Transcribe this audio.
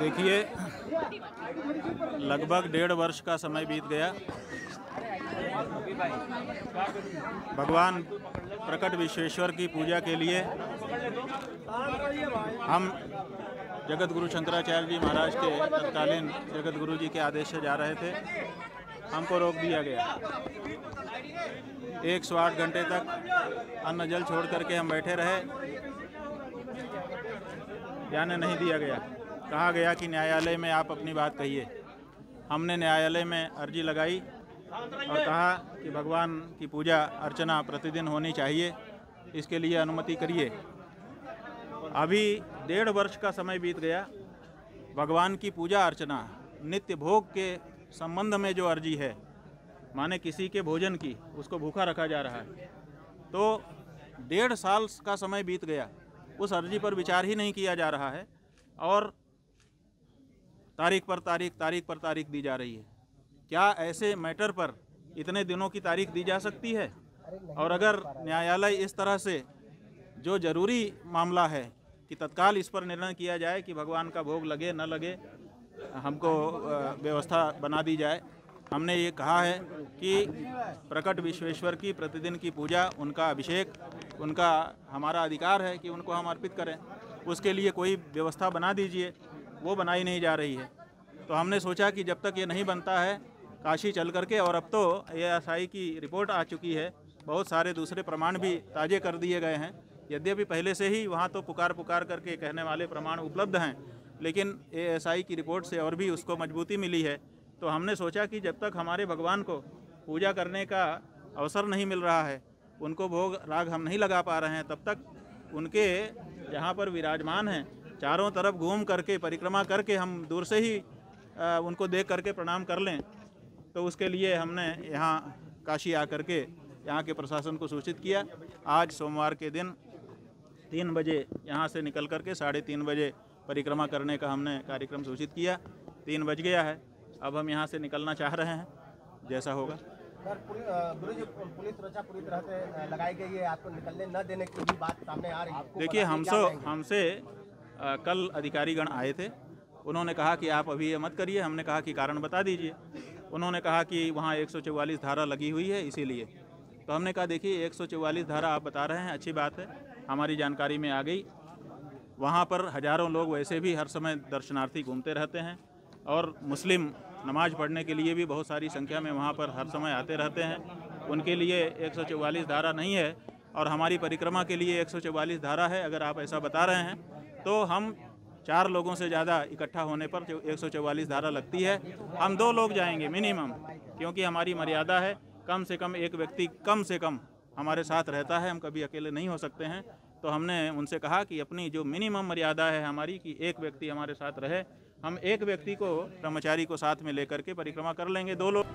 देखिए, लगभग 1.5 वर्ष का समय बीत गया। भगवान प्रकट विश्वेश्वर की पूजा के लिए हम जगत गुरु शंकराचार्य जी महाराज के तत्कालीन जगत गुरु जी के आदेश से जा रहे थे। हमको रोक दिया गया। 108 घंटे तक अन्न जल छोड़ करके हम बैठे रहे। जाने नहीं दिया गया। कहा गया कि न्यायालय में आप अपनी बात कहिए। हमने न्यायालय में अर्जी लगाई और कहा कि भगवान की पूजा अर्चना प्रतिदिन होनी चाहिए, इसके लिए अनुमति करिए। अभी 1.5 वर्ष का समय बीत गया। भगवान की पूजा अर्चना नित्य भोग के संबंध में जो अर्जी है, माने किसी के भोजन की, उसको भूखा रखा जा रहा है, तो 1.5 साल का समय बीत गया। उस अर्जी पर विचार ही नहीं किया जा रहा है और तारीख पर तारीख दी जा रही है। क्या ऐसे मैटर पर इतने दिनों की तारीख दी जा सकती है? और अगर न्यायालय इस तरह से जो ज़रूरी मामला है कि तत्काल इस पर निर्णय किया जाए कि भगवान का भोग लगे न लगे, हमको व्यवस्था बना दी जाए। हमने ये कहा है कि प्रकट विश्वेश्वर की प्रतिदिन की पूजा, उनका अभिषेक, उनका हमारा अधिकार है कि उनको हम अर्पित करें। उसके लिए कोई व्यवस्था बना दीजिए। वो बनाई नहीं जा रही है। तो हमने सोचा कि जब तक ये नहीं बनता है, काशी चल करके, और अब तो ASI की रिपोर्ट आ चुकी है, बहुत सारे दूसरे प्रमाण भी ताज़े कर दिए गए हैं। यद्यपि पहले से ही वहाँ तो पुकार करके कहने वाले प्रमाण उपलब्ध हैं, लेकिन ASI की रिपोर्ट से और भी उसको मजबूती मिली है। तो हमने सोचा कि जब तक हमारे भगवान को पूजा करने का अवसर नहीं मिल रहा है, उनको भोग राग हम नहीं लगा पा रहे हैं, तब तक उनके जहाँ पर विराजमान हैं चारों तरफ घूम करके, परिक्रमा करके हम दूर से ही उनको देख करके प्रणाम कर लें। तो उसके लिए हमने यहाँ काशी आकर के यहाँ के प्रशासन को सूचित किया। आज सोमवार के दिन 3 बजे यहाँ से निकल करके 3:30 बजे परिक्रमा करने का हमने कार्यक्रम सूचित किया। 3 बज गया है। अब हम यहाँ से निकलना चाह रहे हैं, जैसा होगा। पुलिस सुरक्षा पूरी तरह से लगाई गई है, आपको निकलने न देने की भी बात सामने आ रही है। देखिए, हमसे कल अधिकारीगण आए थे। उन्होंने कहा कि आप अभी ये मत करिए। हमने कहा कि कारण बता दीजिए। उन्होंने कहा कि वहाँ 144 धारा लगी हुई है, इसीलिए। तो हमने कहा देखिए, 144 धारा आप बता रहे हैं, अच्छी बात है, हमारी जानकारी में आ गई। वहाँ पर हज़ारों लोग वैसे भी हर समय दर्शनार्थी घूमते रहते हैं और मुस्लिम नमाज़ पढ़ने के लिए भी बहुत सारी संख्या में वहाँ पर हर समय आते रहते हैं। उनके लिए 144 धारा नहीं है और हमारी परिक्रमा के लिए 144 धारा है। अगर आप ऐसा बता रहे हैं तो हम 4 लोगों से ज़्यादा इकट्ठा होने पर 144 धारा लगती है। हम 2 लोग जाएंगे मिनिमम, क्योंकि हमारी मर्यादा है। कम से कम एक व्यक्ति कम से कम हमारे साथ रहता है, हम कभी अकेले नहीं हो सकते हैं। तो हमने उनसे कहा कि अपनी जो मिनिमम मर्यादा है हमारी, कि एक व्यक्ति हमारे साथ रहे, हम एक व्यक्ति को, ब्रह्मचारी को साथ में लेकर के परिक्रमा कर लेंगे। 2 लोग